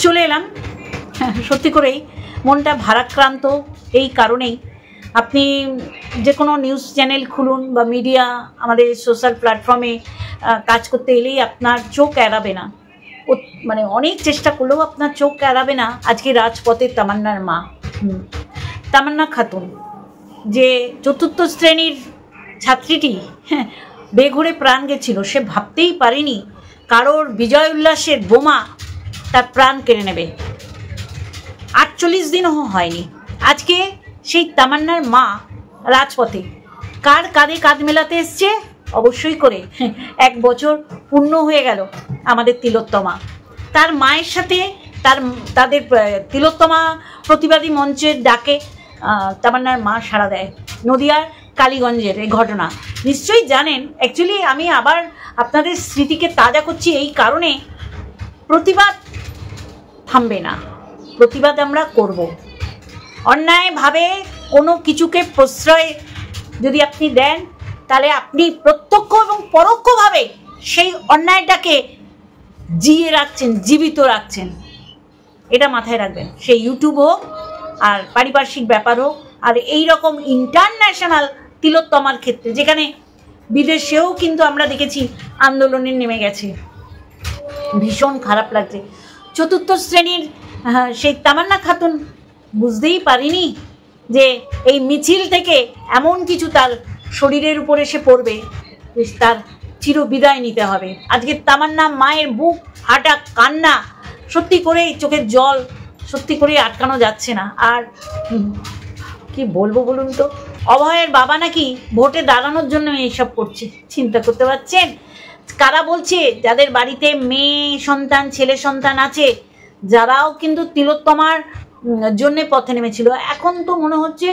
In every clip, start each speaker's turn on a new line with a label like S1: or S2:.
S1: চলে এলাম। সত্যি করেই মনটা ভারাক্রান্ত এই কারণেই। আপনি যে কোনো নিউজ চ্যানেল খুলুন বা মিডিয়া আমাদের সোশ্যাল প্ল্যাটফর্মে কাজ করতে এলেই আপনার চোখ এড়াবে না, মানে অনেক চেষ্টা করলেও আপনার চোখ এড়াবে না আজকে রাজপথের তামান্নার মা তামান্না খাতুন, যে চতুর্থ শ্রেণীর ছাত্রীটি বেঘরে প্রাণ গেছিল। সে ভাবতেই পারেনি কারোর বিজয় উল্লাসের বোমা তার প্রাণ কেড়ে নেবে। 48 দিনও হয়নি আজকে সেই তামান্নার মা রাজপথে। কার কাঁধে কাঁধ মেলাতে এসছে? অবশ্যই করে 1 বছর পূর্ণ হয়ে গেল আমাদের তিলোত্তমা। তার মায়ের সাথে তাদের তিলোত্তমা প্রতিবাদী মঞ্চের ডাকে তামান্নার মা সাড়া দেয়। নদিয়ার কালীগঞ্জের এই ঘটনা নিশ্চয়ই জানেন। অ্যাকচুয়ালি আমি আবার আপনাদের স্মৃতিকে তাজা করছি এই কারণে, প্রতিবাদ থামবে না, প্রতিবাদ আমরা করব। অন্যায়ভাবে কোনো কিছুকে প্রশ্রয় যদি আপনি দেন তাহলে আপনি প্রত্যক্ষ এবং পরোক্ষভাবে সেই অন্যায়টাকে জিয়ে রাখছেন, জীবিত রাখছেন। এটা মাথায় রাখবেন। সেই ইউটিউব হোক আর পারিপার্শ্বিক ব্যাপার হোক, আর এই রকম ইন্টারন্যাশনাল তিলোত্তমার ক্ষেত্রে যেখানে বিদেশেও কিন্তু আমরা দেখেছি আন্দোলনে নেমে গেছে। ভীষণ খারাপ লাগছে। চতুর্থ শ্রেণীর সেই তামান্না খাতুন বুঝতেই পারিনি যে এই মিছিল থেকে এমন কিছু তার শরীরের উপর এসে পড়বে, তার চিরবিদায় নিতে হবে। আজকে তামান্না মায়ের বুক ফাটা কান্না, সত্যি করেই চোখের জল সত্যি করেই আটকানো যাচ্ছে না। আর কি বলবো বলুন তো, অভয়ের বাবা নাকি ভোটে দাঁড়ানোর জন্য এইসব করছে। চিন্তা করতে পারছেন? কারা বলছে? যাদের বাড়িতে মেয়ে সন্তান ছেলে সন্তান আছে, যারাও কিন্তু তিলোত্তমার জন্যে পথে নেমেছিল। এখন তো মনে হচ্ছে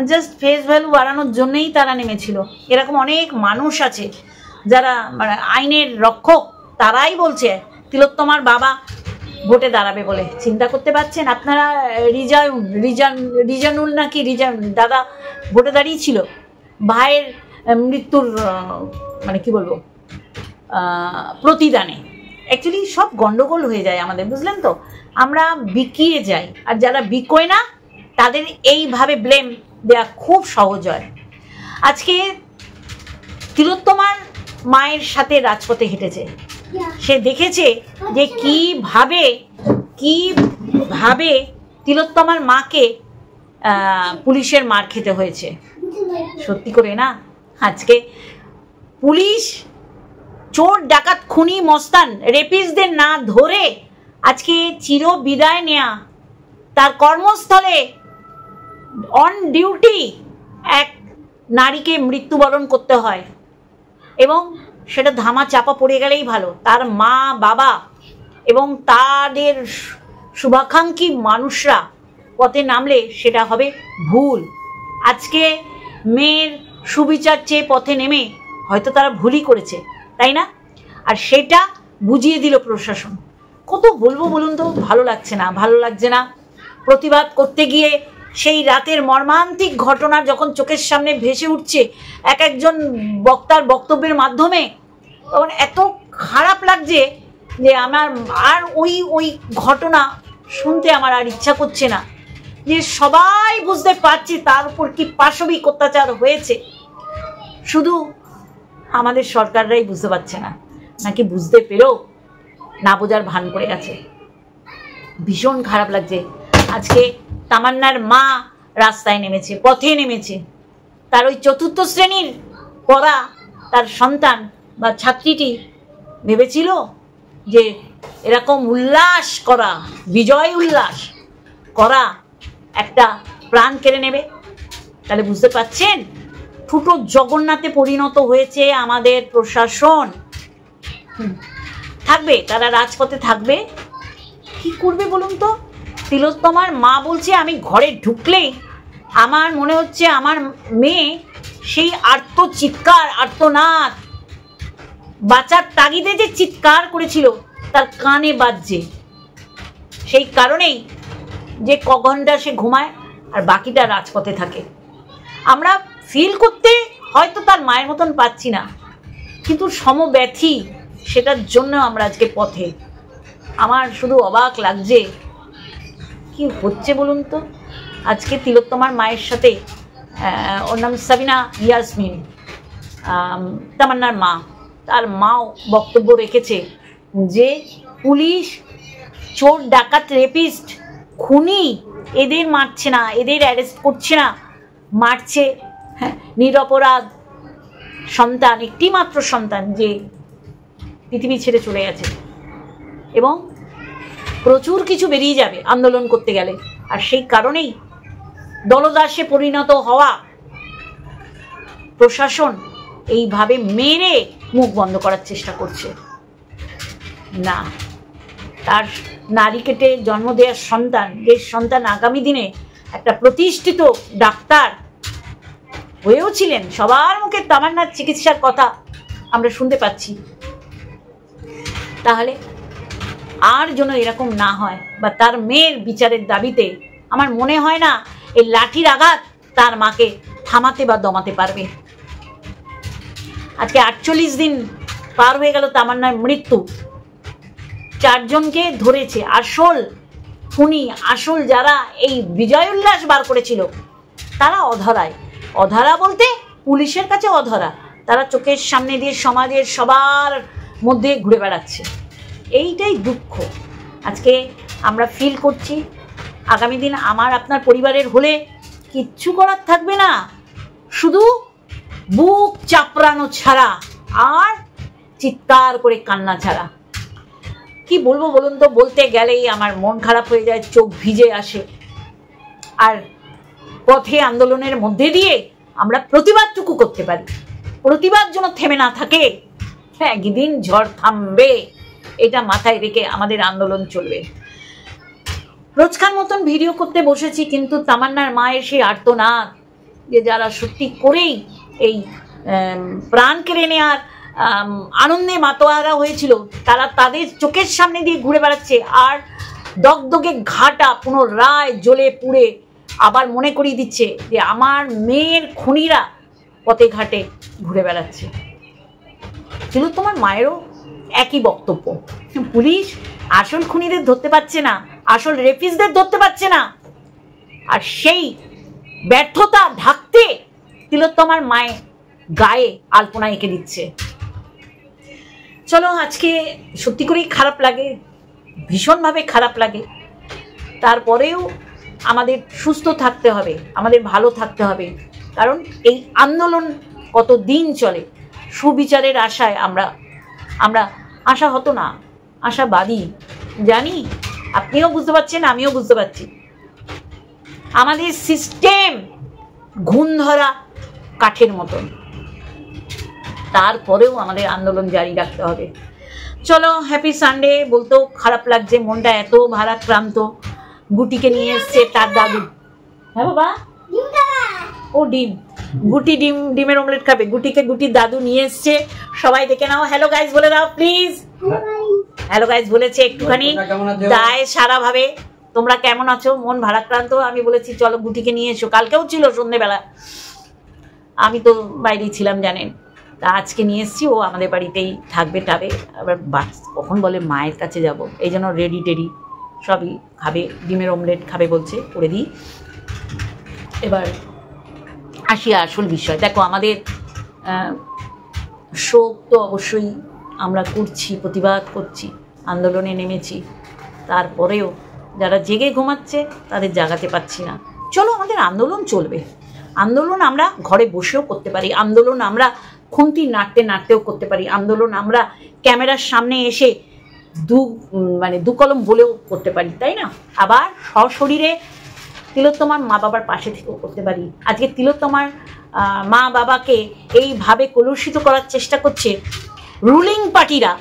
S1: জাস্ট ফেস ভ্যালু বাড়ানোর জন্যেই তারা নেমেছিল। এরকম অনেক মানুষ আছে যারা মানে আইনের রক্ষক, তারাই বলছে তিলোত্তমার বাবা ভোটে দাঁড়াবে বলে। চিন্তা করতে পারছেন আপনারা? রিজানুল নাকি দাদা ভোটে দাঁড়িয়েছিল ভাইয়ের মৃত্যুর মানে কি বলবো প্রতিদানে। অ্যাকচুয়ালি সব গন্ডগোল হয়ে যায় আমাদের, বুঝলেন তো? আমরা বিকিয়ে যাই, আর যারা বিকোয় না তাদের এইভাবে ব্লেম দেওয়া খুব সহজ হয়। আজকে তিলোত্তমার মায়ের সাথে রাজপথে হেঁটেছে। সে দেখেছে যে কিভাবে তিলোত্তমার মাকে পুলিশের মার খেতে হয়েছে। সত্যি করে না, আজকে পুলিশ চোর ডাকাত খুনি মস্তান রেপিস্টদের না ধরে আজকে চির বিদায় নেয়া, তার কর্মস্থলে অন ডিউটি এক নারীকে মৃত্যুবরণ করতে হয়, এবং সেটা ধামা চাপা পড়ে গেলেই ভালো। তার মা বাবা এবং তাদের শুভাকাঙ্ক্ষী মানুষরা পথে নামলে সেটা হবে ভুল। আজকে মেয়ের সুবিচার চেয়ে পথে নেমে হয়তো তারা ভুলই করেছে, তাই না? আর সেটা বুঝিয়ে দিল প্রশাসন। কত বলবো বলুন তো, ভালো লাগছে না। প্রতিবাদ করতে গিয়ে সেই রাতের মর্মান্তিক ঘটনা যখন চোখের সামনে ভেসে উঠছে এক একজন বক্তার বক্তব্যের মাধ্যমে, তখন এত খারাপ লাগছে যে আমার আর ওই ঘটনা শুনতে আমার আর ইচ্ছা করছে না। যে সবাই বুঝতে পারছি তার উপর কি পাশবিক অত্যাচার হয়েছে, শুধু আমাদের সরকাররাই বুঝতে পারছে না, নাকি বুঝতে পেরেও না বোঝার ভান করে আছে। ভীষণ খারাপ লাগছে। আজকে তামান্নার মা রাস্তায় নেমেছে, পথে নেমেছে। তার ওই চতুর্থ শ্রেণীর পড়া তার সন্তান বা ছাত্রীটি ভেবেছিল যে এরকম উল্লাস করা, বিজয় উল্লাস করা একটা প্রাণ কেড়ে নেবে। তাহলে বুঝতে পারছেন ছোট জগন্নাথে পরিণত হয়েছে আমাদের প্রশাসন। থাকবে, তারা রাজপথে থাকবে। কি করবে বলুন তো? তিলোত্তমার মা বলছে আমি ঘরে ঢুকলেই আমার মনে হচ্ছে আমার মেয়ে সেই আর্তনাদ, বাঁচার তাগিদে যে চিৎকার করেছিল তার কানে বাজছে। সেই কারণেই যে ক ঘন্টা সে ঘুমায় আর বাকিটা রাজপথে থাকে। আমরা ফিল করতে হয়তো তার মায়ের মতন পাচ্ছি না, কিন্তু সমব্যথী সেটার জন্য আমরা আজকে পথে। আমার শুধু অবাক লাগছে কি হচ্ছে বলুন তো। আজকে তিলোত্তমার মায়ের সাথে, ওর নাম সাবিনা ইয়াসমিন, তামান্নার মা, তার মাও বক্তব্য রেখেছে যে পুলিশ চোর ডাকাত রেপিস্ট খুনি এদের মারছে না, এদের অ্যারেস্ট করছে না, মারছে নিরপরাধ সন্তান, একটি মাত্র সন্তান যে পৃথিবী ছেড়ে চলে গেছে। এবং প্রচুর কিছু বেরিয়ে যাবে আন্দোলন করতে গেলে। আর সেই কারণেই দলদাসে পরিণত হওয়া প্রশাসন এইভাবে মেরে মুখ বন্ধ করার চেষ্টা করছে। না, তার নারী কেটে জন্ম দেওয়ার সন্তান, যে সন্তান আগামী দিনে একটা প্রতিষ্ঠিত ডাক্তার হয়েও ছিলেন, সবার মুখে তামান্নার চিকিৎসার কথা আমরা শুনতে পাচ্ছি। তাহলে আর যেন এরকম না হয়, বা তার মেয়ের বিচারের দাবিতে আমার মনে হয় না এই লাঠির আঘাত তার মাকে থামাতে বা দমাতে পারবে। আজকে 48 দিন পার হয়ে গেল তামান্নার মৃত্যু, 4 জনকে ধরেছে। আসল খুনি, আসল যারা এই বিজয় উল্লাস বার করেছিল তারা অধরায়। অধরা বলতে পুলিশের কাছে অধরা, তারা চোখের সামনে দিয়ে সমাজের সবার মধ্যে ঘুরে বেড়াচ্ছে। এইটাই দুঃখ আজকে আমরা ফিল করছি। আগামী দিন আমার আপনার পরিবারের হলে কিচ্ছু করার থাকবে না, শুধু বুক চাপড়ানো ছাড়া আর চিৎকার করে কান্না ছাড়া। কি বলবো বলুন তো, বলতে গেলেই আমার মন খারাপ হয়ে যায়, চোখ ভিজে আসে। আর পথে আন্দোলনের মধ্যে দিয়ে আমরা প্রতিবাদটুকু করতে পারি, প্রতিবাদ যেন থেমে না থাকে। একদিন ঝড় থামবে, এটা মাথায় রেখে আমাদের আন্দোলন চলবে। রোজকার মতন ভিডিও করতে বসেছি, কিন্তু তামান্নার মায়ের সেই আর্তনাদ, যে যারা সত্যি করেই এই প্রাণ কেড়ে নেওয়ার আনন্দে মাতোয়ারা হয়েছিল, তারা তাদের চোখের সামনে দিয়ে ঘুরে বেড়াচ্ছে। আর দগদগে ঘাটা পুনরায় জ্বলে পুড়ে আবার মনে করিয়ে দিচ্ছে যে আমার মেয়ের খুনিরা পথে ঘাটে ঘুরে বেড়াচ্ছে। তিলোত্তমার মায়েরও একই বক্তব্য, পুলিশ আসল খুনিদের ধরতে পারছে না, আসল রেপিস্টদের ধরতে পারছে না। আর সেই ব্যর্থতা ঢাকতে তিলোত্তমার মায়ের গায়ে আলপনা এঁকে দিচ্ছে। চলো, আজকে সত্যি করেই খারাপ লাগে, ভীষণভাবে খারাপ লাগে। তারপরেও আমাদের সুস্থ থাকতে হবে, আমাদের ভালো থাকতে হবে, কারণ এই আন্দোলন কত দিন চলে। সুবিচারের আশায় আমরা আশা হতো না, আশাবাদী। জানি আপনিও বুঝতে পারছেন, আমিও বুঝতে পারছি। আমাদের সিস্টেম ঘুণ ধরা কাঠের মতন, তারপরেও আমাদের আন্দোলন জারি রাখতে হবে। চলো, হ্যাপি সানডে। বলতেও খারাপ লাগছে, মনটা এত ভারাক্রান্ত। গুটিকে নিয়ে এসছে তার দাদু। হ্যাঁ বাবা, ও ডিম, গুটি ডিমের অমলেট খাবে। গুটিকে গুটির দাদু নিয়ে এসছে, সবাই দেখে নাও। হ্যালো গাইজ বলে দাও প্লিজ। হ্যালো গাইজ বলেছে, একটুখানি দায় সারা ভাবে তোমরা কেমন আছো, মন ভারাক্রান্ত। আমি বলেছি চলো গুটিকে নিয়ে এসো, কালকেও ছিল সন্ধ্যেবেলা, আমি তো বাইরেই ছিলাম জানেন। তা আজকে নিয়ে এসছি, ও আমাদের বাড়িতেই থাকবে টাবে। আবার কখন বলে মায়ের কাছে যাব, এই জন্য রেডি টেডি সবই খাবে, ডিমের অমলেট খাবে বলছে, করে দিই। এবার আসি আসল বিষয়। দেখো, আমাদের শোক তো অবশ্যই আমরা করছি, প্রতিবাদ করছি, আন্দোলনে নেমেছি। তারপরেও যারা জেগে ঘুমাচ্ছে তাদের জাগাতে পারছি না। চলো, আমাদের আন্দোলন চলবে। আন্দোলন আমরা ঘরে বসেও করতে পারি, আন্দোলন আমরা খুন্তি নাড়তে নাড়তেও করতে পারি, আন্দোলন আমরা ক্যামেরার সামনে এসে দু কলম বলেও করতে পারি, তাই না? আবার সশরীরে তিলোত্তমার মা বাবার পাশে থেকেও করতে পারি। আজকে তিলোত্তমার মা বাবাকে এইভাবে কলুষিত করার চেষ্টা করছে রুলিং পার্টিরা,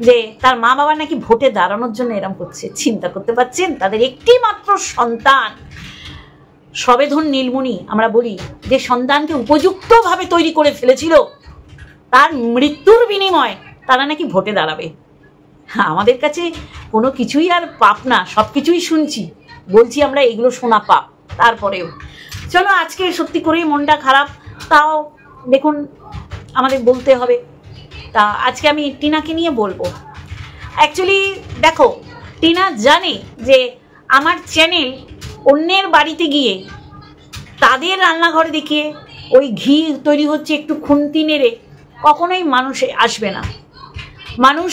S1: যে তার মা বাবা নাকি ভোটে দাঁড়ানোর জন্য এরম করছে। চিন্তা করতে পারছেন? তাদের একটি মাত্র সন্তান, সবেধন নীলমণি আমরা বলি, যে সন্তানকে উপযুক্তভাবে তৈরি করে ফেলেছিল, তার মৃত্যুর বিনিময়ে তারা নাকি ভোটে দাঁড়াবে। আমাদের কাছে কোনো কিছুই আর পাপ না, সব কিছুই শুনছি, বলছি আমরা এগুলো শোনা পাপ। তারপরেও চলো, আজকে সত্যি করেই মনটা খারাপ, তাও দেখুন আমাদের বলতে হবে। তা আজকে আমি টিনাকে নিয়ে বলবো। অ্যাকচুয়ালি দেখো, টিনা জানে যে আমার চ্যানেল অন্যের বাড়িতে গিয়ে তাদের রান্নাঘরে দেখিয়ে ওই ঘি তৈরি হচ্ছে একটু খুন্তি নেড়ে কখনোই মানুষ আসবে না। মানুষ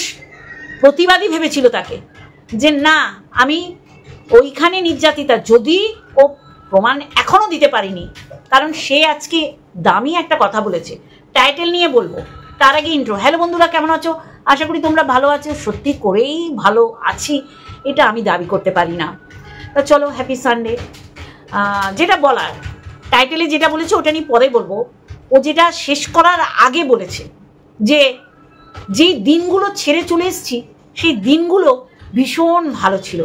S1: প্রতিবাদী ভেবেছিল তাকে, যে না আমি ওইখানে নির্যাতিতা, যদি ও প্রমাণ এখনো দিতে পারিনি, কারণ সে আজকে দামি একটা কথা বলেছে, টাইটেল নিয়ে বলবো, তার আগে ইন্ট্রো। হ্যালো বন্ধুরা, কেমন আছো? আশা করি তোমরা ভালো আছো। সত্যি করেই ভালো আছি এটা আমি দাবি করতে পারি না। তা চলো, হ্যাপি সানডে। যেটা বলার, টাইটেলে যেটা বলেছে ওটা নিয়ে পরে বলবো। ও যেটা শেষ করার আগে বলেছে যে যেই দিনগুলো ছেড়ে চলে এসেছি সেই দিনগুলো ভীষণ ভালো ছিল।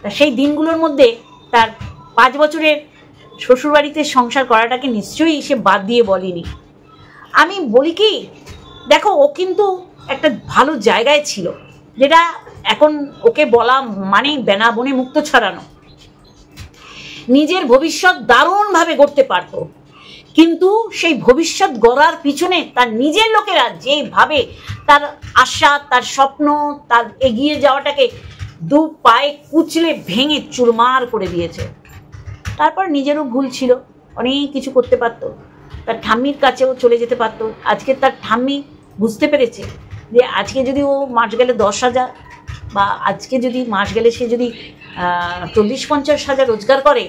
S1: তা সেই দিনগুলোর মধ্যে তার 5 বছরের শ্বশুরবাড়িতে সংসার করাটাকে নিশ্চয়ই সে বাদ দিয়ে বলেনি। আমি বলি কি, দেখো ও কিন্তু একটা ভালো জায়গায় ছিল, যেটা এখন ওকে বলা মানে বেনা বনে মুক্ত ছড়ানো। নিজের ভবিষ্যৎ দারুণভাবে গড়তে পারত, কিন্তু সেই ভবিষ্যৎ গড়ার পিছনে তার নিজের লোকেরা যেভাবে তার আশা, তার স্বপ্ন, তার এগিয়ে যাওয়াটাকে দু পায়ে কুচলে ভেঙে চুরমার করে দিয়েছে। তারপর নিজেরও ভুল ছিল, অনেক কিছু করতে পারত, তার ঠাম্মির কাছেও চলে যেতে পারত। আজকে তার ঠাম্মি বুঝতে পেরেছে যে আজকে যদি ও মাস গেলে 10,000, বা আজকে যদি মাস গেলে সে যদি 40-50 হাজার রোজগার করে,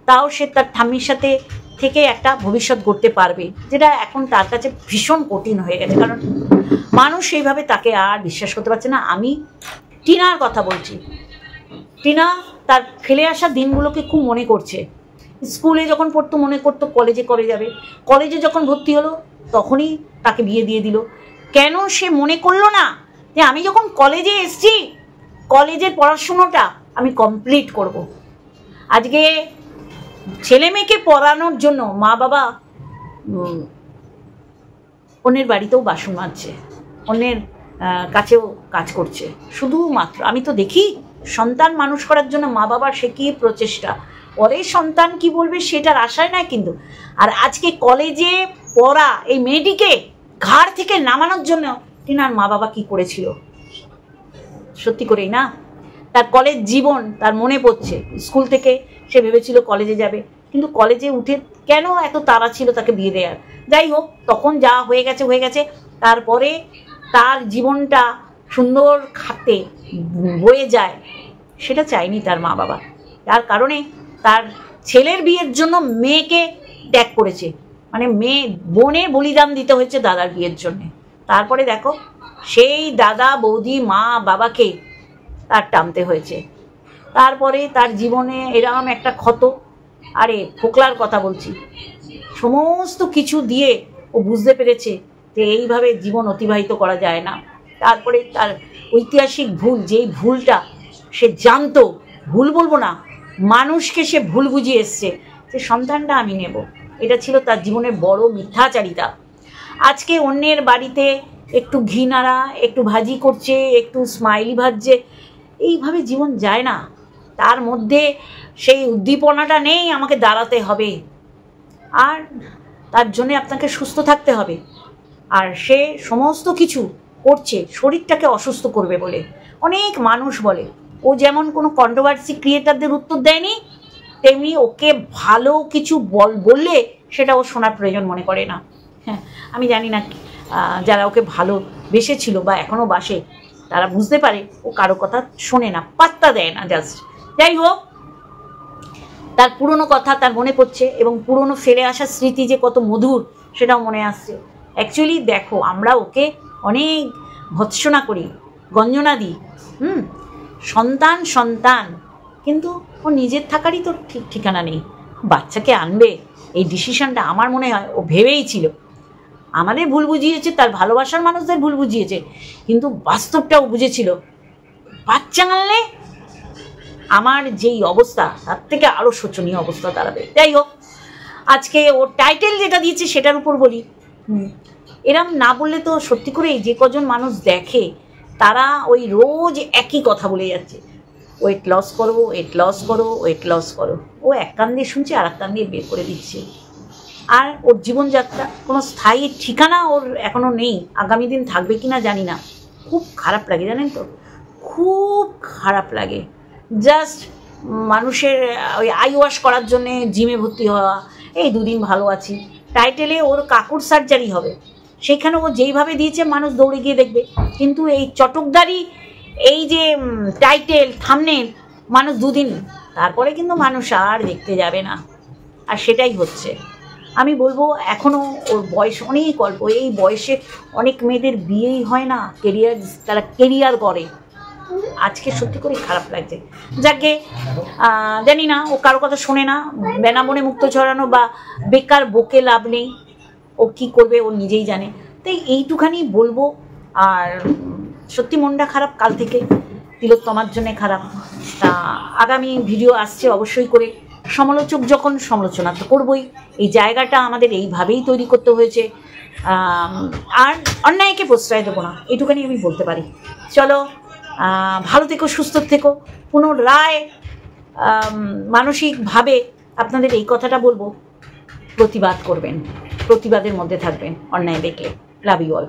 S1: তাও সে তার ঠাম্মির সাথে থেকে একটা ভবিষ্যৎ গড়তে পারবে, যেটা এখন তার কাছে ভীষণ কঠিন হয়ে গেছে, কারণ মানুষ সেইভাবে তাকে আর বিশ্বাস করতে পারছে না। আমি টিনার কথা বলছি। টিনা তার ফেলে আসা দিনগুলোকে খুব মনে করছে। স্কুলে যখন পড়তো মনে করতো কলেজে কবে যাবে, কলেজে যখন ভর্তি হলো তখনই তাকে বিয়ে দিয়ে দিল। কেন সে মনে করলো না যে আমি যখন কলেজে এসছি, কলেজের পড়াশুনোটা আমি কমপ্লিট করব। আজকে ছেলে মেয়েকে পড়ানোর জন্য মা বাবা অন্যের বাড়িতেও বাসন মাজছে, অন্যের কাছেও কাজ করছে, শুধুমাত্র আমি তো দেখি সন্তান মানুষ করার জন্য মা বাবার সে কি প্রচেষ্টা, পরে সন্তান কি বলবে সেটার আশায় নয় কিন্তু। আর আজকে কলেজে পড়া এই মেয়েটিকে ঘাড় থেকে নামানোর জন্য টিনার মা বাবা কি করেছিল, সত্যি করেই না। তার কলেজ জীবন তার মনে পড়ছে। স্কুল থেকে সে ভেবেছিল কলেজে যাবে, কিন্তু কলেজে উঠে কেন এত তাড়া ছিল তাকে বিয়ে দেওয়ার। যাই হোক, তখন যা হয়ে গেছে হয়ে গেছে। তারপরে তার জীবনটা সুন্দর খাতে বয়ে যায়, সেটা চায়নি তার মা বাবা। তার কারণে তার ছেলের বিয়ের জন্য মেয়েকে ত্যাগ করেছে, মানে মেয়ে বোনের বলিদান দিতে হয়েছে দাদার বিয়ের জন্য। তারপরে দেখো সেই দাদা বৌদি মা বাবাকে তার টানতে হয়েছে। তারপরে তার জীবনে এরকম একটা ক্ষত, আরে ফোকলার কথা বলছি, সমস্ত কিছু দিয়ে ও বুঝতে পেরেছে যে এইভাবে জীবন অতিবাহিত করা যায় না। তারপরে তার ঐতিহাসিক ভুল, যেই ভুলটা সে জানতো, ভুল বলবো না, মানুষকে সে ভুল বুঝিয়ে এসছে যে সন্তানটা আমি নেব, এটা ছিল তার জীবনের বড় মিথ্যাচারিতা। আজকে অন্যের বাড়িতে একটু ঘি নাড়া, একটু ভাজি করছে, একটু স্মাইলি ভাজছে, এইভাবে জীবন যায় না। তার মধ্যে সেই উদ্দীপনাটা নেই, আমাকে দাঁড়াতে হবে, আর তার জন্যে আপনাকে সুস্থ থাকতে হবে। আর সে সমস্ত কিছু করছে শরীরটাকে অসুস্থ করবে বলে। অনেক মানুষ বলে ও যেমন কোনো কন্ট্রোভার্সি ক্রিয়েটারদের উত্তর দেয়নি, তেমনি ওকে ভালো কিছু বললে সেটা ও শোনার প্রয়োজন মনে করে না। হ্যাঁ, আমি জানি না যারা ওকে ভালোবেসেছিল বা এখনও বাসে তারা বুঝতে পারে ও কারো কথা শোনে না, পাত্তা দেয় না জাস্ট। যাই হোক, তার পুরনো কথা তার মনে পড়ছে, এবং পুরনো ফেলে আসা স্মৃতি যে কত মধুর সেটাও মনে আসছে। অ্যাকচুয়ালি দেখো, আমরা ওকে অনেক ভৎসনা করি, গঞ্জনা দিই, সন্তান সন্তান, কিন্তু ও নিজের থাকারই তো ঠিক ঠিকানা নেই। বাচ্চাকে আনবে এই ডিসিশনটা আমার মনে হয় ও ভেবেই ছিল। আমাদের ভুল বুঝিয়েছে, তার ভালোবাসার মানুষদের ভুল বুঝিয়েছে, কিন্তু বাস্তবটাও বুঝেছিল বাচ্চা আনলে আমার যেই অবস্থা তার থেকে আরও শোচনীয় অবস্থা দাঁড়াবে। যাই হোক, আজকে ওর টাইটেল যেটা দিয়েছে সেটার উপর বলি। এরম না বললে তো সত্যি করেই যে কজন মানুষ দেখে তারা ওই রোজ একই কথা বলে যাচ্ছে, ওয়েট লস করো, ওয়েট লস করো, ওয়েট লস করো। ও এক কান দিয়ে শুনছে আর এক কান দিয়ে বের করে দিচ্ছে। আর ওর জীবনযাত্রা কোনো স্থায়ী ঠিকানা ওর এখনও নেই, আগামী দিন থাকবে কি না জানি না। খুব খারাপ লাগে জানেন তো, খুব খারাপ লাগে। জাস্ট মানুষের ওই আই ওয়াশ করার জন্যে জিমে ভর্তি হওয়া, এই দুদিন ভালো আছি, টাইটেলে ওর কাকুর সার্জারি হবে, সেখানে ও যেইভাবে দিয়েছে মানুষ দৌড়ে গিয়ে দেখবে। কিন্তু এই চটকদারি এই যে টাইটেল থাম্বনেল, মানুষ দুদিন, তারপরে কিন্তু মানুষ আর দেখতে যাবে না। আর সেটাই হচ্ছে। আমি বলবো এখনও ওর বয়স অনেক অল্প, এই বয়সে অনেক মেয়েদের বিয়েই হয় না, তারা কেরিয়ার করে। আজকে সত্যি করে খারাপ লাগছে। যাকে জানি না, ও কারো কথা শোনে না, বেনামনে মুক্ত ছড়ানো বা বেকার বকে লাভ নেই, ও কি করবে ও নিজেই জানে। তাই এইটুখানি বলবো। আর সত্যি মনটা খারাপ কাল থেকে, তিলোত্তমার জন্যে খারাপ। তা আগামী ভিডিও আসছে অবশ্যই করে। সমালোচক যখন সমালোচনা তো করবই, এই জায়গাটা আমাদের এইভাবেই তৈরি করতে হয়েছে। আর অন্যায়কে প্রশ্রয় দেবো না, এটুখানি আমি বলতে পারি। চলো, ভালো থেকো, সুস্থ থেকো। পুনরায় মানসিকভাবে আপনাদের এই কথাটা বলবো, প্রতিবাদ করবেন, প্রতিবাদের মধ্যে থাকবেন অন্যায় দেখলে। Love you all.